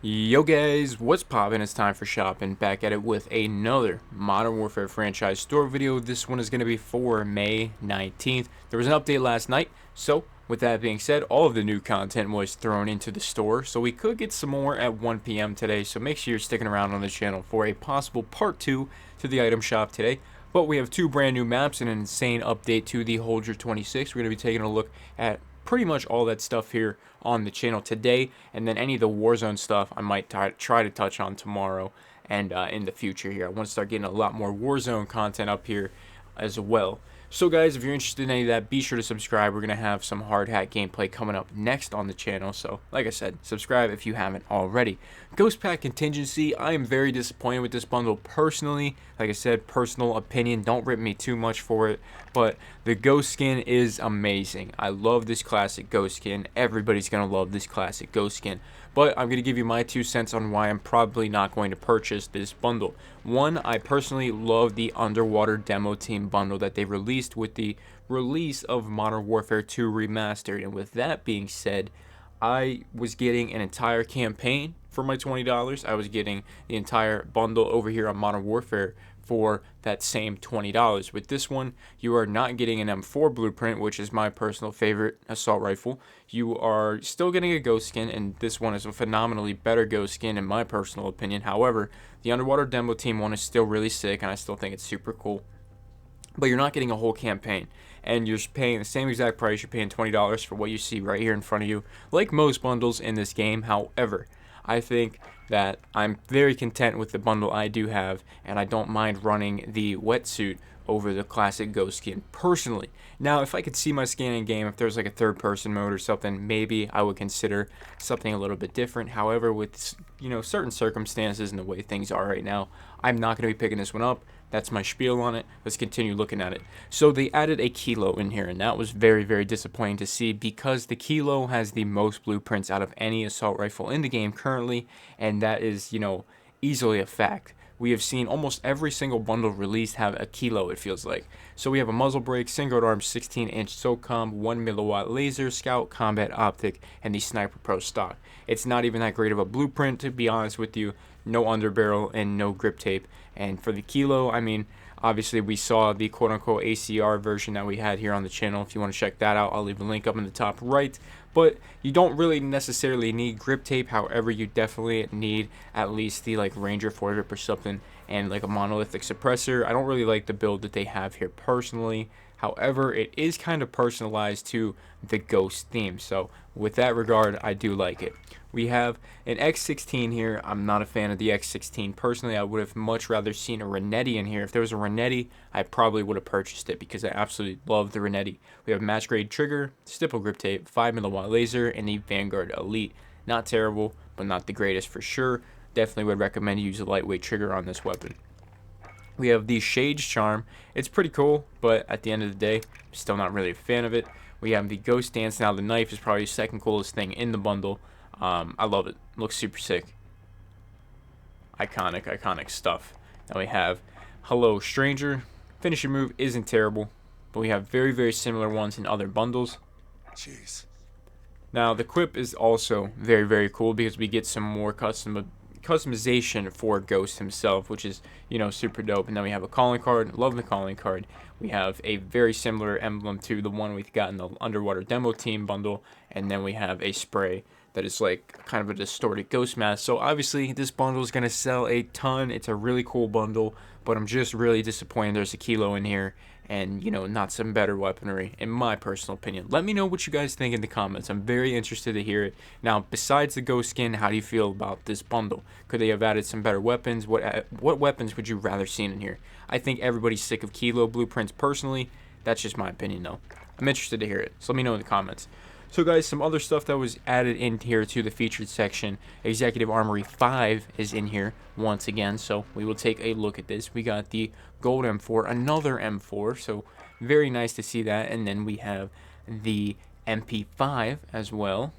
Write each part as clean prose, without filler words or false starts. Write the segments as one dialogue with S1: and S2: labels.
S1: Yo guys, what's poppin'? It's time for shopping. Back at it with another Modern Warfare franchise store video. This one is going to be for May 19th. There was an update last night, so with that being said, all of the new content was thrown into the store, so we could get some more at 1 p.m. today, so make sure you're sticking around on the channel for a possible part 2 to the item shop today. But we have 2 brand new maps and an insane update to the Hold Your 26. We're going to be taking a look at pretty much all that stuff here on the channel today, and then any of the Warzone stuff I might try to touch on tomorrow and in the future here. I want to start getting a lot more Warzone content up here as well. So guys, if you're interested in any of that, be sure to subscribe. We're going to have some hard hat gameplay coming up next on the channel. So like I said, subscribe if you haven't already. Ghost Pack Contingency, I am very disappointed with this bundle personally. Like I said, personal opinion, don't rip me too much for it. But the Ghost skin is amazing. I love this classic Ghost skin. Everybody's going to love this classic Ghost skin. But I'm going to give you my 2 cents on why I'm probably not going to purchase this bundle. One, I personally love the Underwater Demo Team bundle that they released with the release of Modern Warfare 2 Remastered. And with that being said, I was getting an entire campaign for my $20. I was getting the entire bundle over here on Modern Warfare for that same $20. With this one, you are not getting an M4 blueprint, which is my personal favorite assault rifle. You are still getting a Ghost skin, and this one is a phenomenally better Ghost skin in my personal opinion. However, the Underwater Demo Team one is still really sick, and I still think it's super cool. But you're not getting a whole campaign, and you're paying the same exact price. You're paying $20 for what you see right here in front of you, like most bundles in this game. However, I think that I'm very content with the bundle I do have, and I don't mind running the wetsuit over the classic Ghost skin personally. Now, if I could see my skin in game, if there's like a third-person mode or something, maybe I would consider something a little bit different. However, with certain circumstances and the way things are right now, I'm not going to be picking this one up. That's my spiel on it. Let's continue looking at it. So they added a Kilo in here, and that was very, very disappointing to see because the Kilo has the most blueprints out of any assault rifle in the game currently, and that is, easily a fact. We have seen almost every single bundle released have a Kilo, it feels like. So we have a muzzle brake, single arm 16-inch SOCOM, 1 milliwatt laser, scout, combat optic, and the Sniper Pro stock. It's not even that great of a blueprint, to be honest with you. No underbarrel and no grip tape. And for the Kilo, I mean, obviously we saw the quote-unquote ACR version that we had here on the channel. If you want to check that out, I'll leave a link up in the top right. But you don't really necessarily need grip tape. However, you definitely need at least the Ranger foregrip or something, and like a monolithic suppressor. I don't really like the build that they have here personally. However, it is kind of personalized to the Ghost theme. So with that regard, I do like it. We have an X16 here. I'm not a fan of the X16 personally. I would have much rather seen a Renetti in here. If there was a Renetti, I probably would have purchased it because I absolutely love the Renetti. We have match grade trigger, stipple grip tape, 5 milliwatt laser, and the Vanguard Elite. Not terrible, but not the greatest for sure. Definitely would recommend you use a lightweight trigger on this weapon. We have the Shades Charm. It's pretty cool, but at the end of the day, I'm still not really a fan of it. We have the Ghost Dance. Now the knife is probably the second coolest thing in the bundle. I love it. Looks super sick. Iconic stuff. Now we have Hello Stranger. Finishing move isn't terrible, but we have very, very similar ones in other bundles.
S2: Jeez.
S1: Now the Quip is also very, very cool because we get some more customization for Ghost himself, which is, super dope. And then we have a calling card. Love the calling card. We have a very similar emblem to the one we've got in the Underwater Demo Team bundle, and then we have a spray that is like kind of a distorted Ghost mask. So obviously this bundle is going to sell a ton. It's a really cool bundle, but I'm just really disappointed there's a Kilo in here and, not some better weaponry, in my personal opinion. Let me know what you guys think in the comments. I'm very interested to hear it. Now, besides the Ghost skin, how do you feel about this bundle? Could they have added some better weapons? What weapons would you rather see in here? I think everybody's sick of Kilo blueprints personally. That's just my opinion, though. I'm interested to hear it, so let me know in the comments. So guys, some other stuff that was added in here to the featured section. Executive Armory 5 is in here once again, so we will take a look at this. We got the gold M4, another M4, so very nice to see that. And then we have the MP5 as well.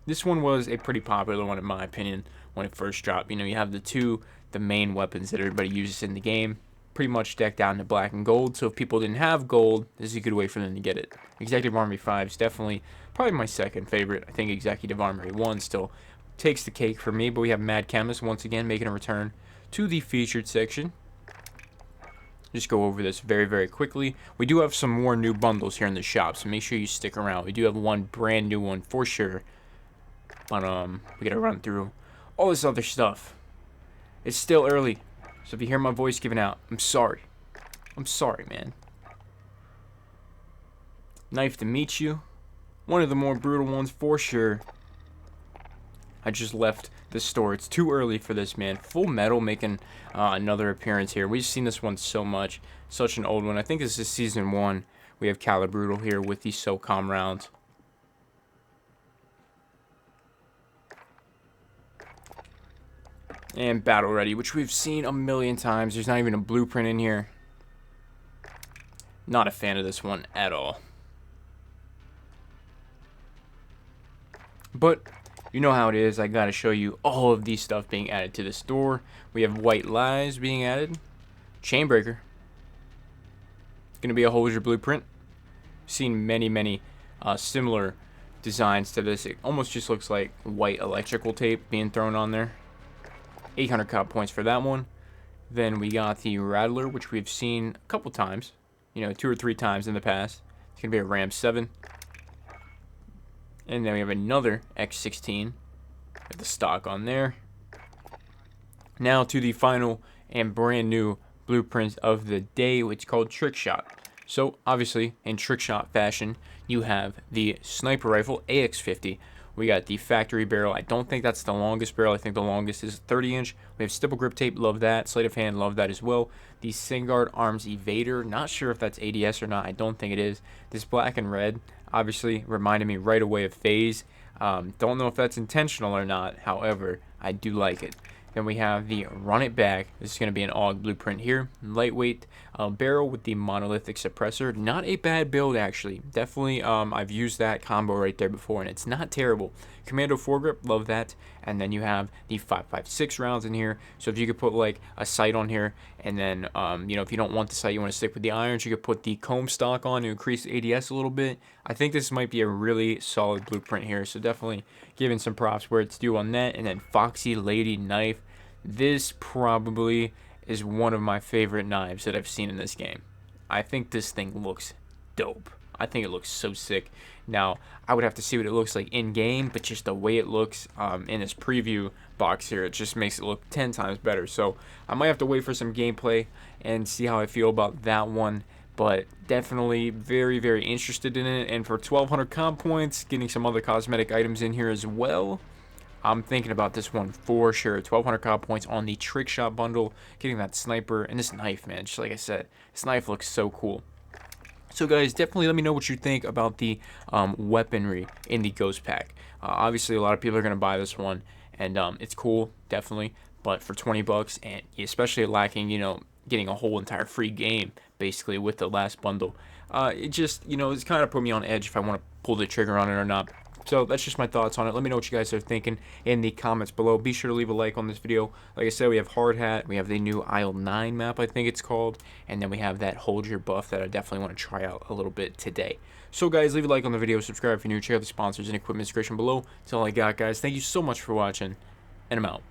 S1: This one was a pretty popular one in my opinion when it first dropped. You have the main weapons that everybody uses in the game, pretty much decked out into black and gold. So if people didn't have gold, this is a good way for them to get it. Executive Armory 5 is definitely probably my second favorite. I think Executive Armory 1 still takes the cake for me, but we have Mad Chemist once again making a return to the featured section. Just go over this very, very quickly. We do have some more new bundles here in the shop, so make sure you stick around. We do have one brand new one for sure. But we gotta run through all this other stuff. It's still early, so if you hear my voice giving out, I'm sorry. I'm sorry, man. Knife to meet you. One of the more brutal ones for sure. I just left the store. It's too early for this, man. Full Metal making another appearance here. We've seen this one so much. Such an old one. I think this is season 1. We have Calibrutal here with the SOCOM rounds. And Battle Ready, which we've seen a million times. There's not even a blueprint in here. Not a fan of this one at all. But you know how it is. I gotta show you all of these stuff being added to the store. We have White Lies being added. Chainbreaker. Gonna be a Hold Your Blueprint. Seen many similar designs to this. It almost just looks like white electrical tape being thrown on there. 800 cop points for that one. Then we got the Rattler, which we've seen a couple times. You know, 2 or 3 times in the past. It's gonna be a Ram 7. And then we have another X16 with the stock on there. Now to the final and brand new blueprint of the day, which is called TRICKSHOT. So obviously in TRICKSHOT fashion, you have the sniper rifle AX50. We got the factory barrel. I don't think that's the longest barrel. I think the longest is 30-inch. We have stipple grip tape. Love that. Sleight of hand. Love that as well. The Singard Arms Evader. Not sure if that's ADS or not. I don't think it is. This black and red obviously reminded me right away of FaZe. Don't know if that's intentional or not. However, I do like it. Then we have the Run It Back. This is going to be an AUG blueprint here. Lightweight barrel with the monolithic suppressor. Not a bad build, actually. Definitely, I've used that combo right there before, and it's not terrible. Commando foregrip, love that. And then you have the 5.56 rounds in here. So if you could put like a sight on here, and then you know, if you don't want the sight, you want to stick with the irons, you could put the comb stock on to increase ADS a little bit. I think this might be a really solid blueprint here. So definitely giving some props where it's due on that. And then Foxy Lady Knife. This probably is one of my favorite knives that I've seen in this game. I think this thing looks dope. I think it looks so sick. Now, I would have to see what it looks like in-game, but just the way it looks in this preview box here, it just makes it look 10 times better. So I might have to wait for some gameplay and see how I feel about that one. But definitely very, very interested in it. And for 1,200 comp points, getting some other cosmetic items in here as well, I'm thinking about this one for sure. 1,200 comp points on the TRICKSHOT bundle, getting that sniper, and this knife, man, just like I said, this knife looks so cool. So guys, definitely let me know what you think about the weaponry in the Ghost Pack. Obviously, a lot of people are going to buy this one, and it's cool, definitely. But for 20 bucks, and especially lacking, you know, getting a whole entire free game, basically, with the last bundle, it just, you know, it's kind of put me on edge if I want to pull the trigger on it or not. So that's just my thoughts on it. Let me know what you guys are thinking in the comments below. Be sure to leave a like on this video. Like I said, we have Hard Hat. We have the new Isle 9 map, I think it's called. And then we have that Hold Your buff that I definitely want to try out a little bit today. So guys, leave a like on the video. Subscribe if you're new. Check out the sponsors and equipment description below. That's all I got, guys. Thank you so much for watching. And I'm out.